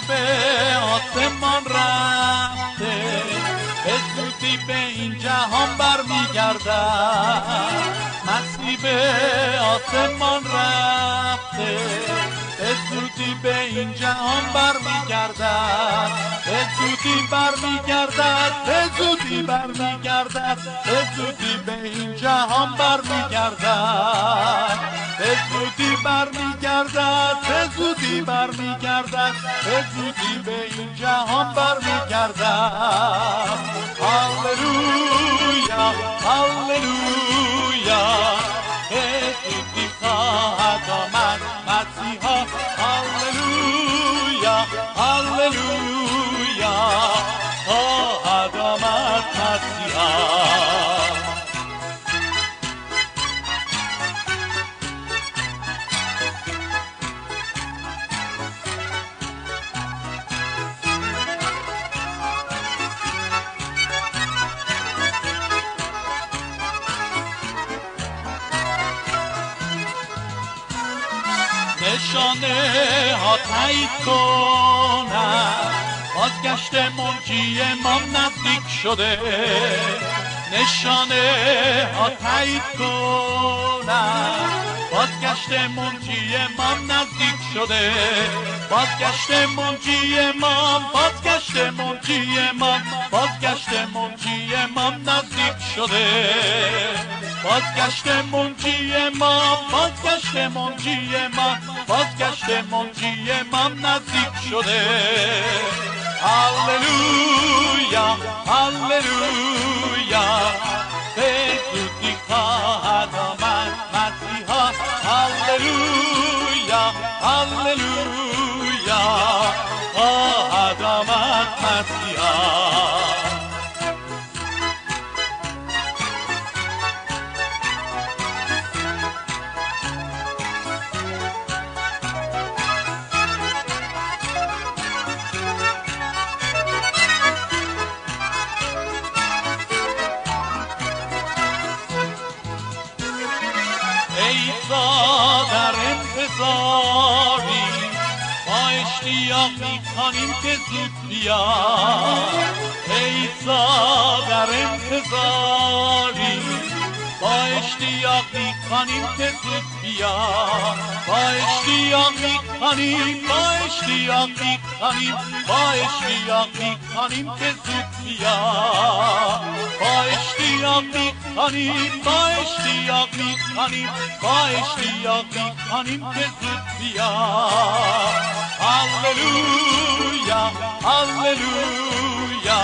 به آسمان رفته، به زودی به این جهان برمیگردد. مسیح به آسمان رفته، به زودی به این جهان برمیگردد. به زودی برمیگردد، به زودی برمیگردد، به زودی به این جهان برمیگردد. به زودی برمیگردد، به زودی برمیگردد، به زودی به این جهان برمیگردد. هاللویا هاللویا، به زودی خواهد آمد مسیحا. هاللویا هاللویا، خواهد آمد مسیحا. نشانه ها تایید کنند بازگشت منجی ما نزدیک شده. نشانه ها تایید کنند بازگشت منجی ما نزدیک شده. بازگشت منجی ما، بازگشت منجی ما، بازگشت منجی ما نزدیک شده. بازگشت منجی ما، بازگشت منجی ما، بازگشت منجی ما نزدیک شده. هاللویا هاللویا، به زودی خواهد آمد مسیحا. هاللویا هاللویا، خواهد آمد مسیحا. عیسی در انتظاری، با اشتیاق می‌خوانیم که زود بیا. عیسی در انتظاری، با اشتیاق می‌خوانیم که زود بیا. با اشتیاق می‌خوانیم، با اشتیاق می‌خوانیم، با اشتیاق می‌خوانیم که زود بیا. با اشتیاق می‌خوانیم، با اشتیاق می‌خوانیم، با اشتیاق می‌خوانیم که زود بیا. هاللویا هاللویا،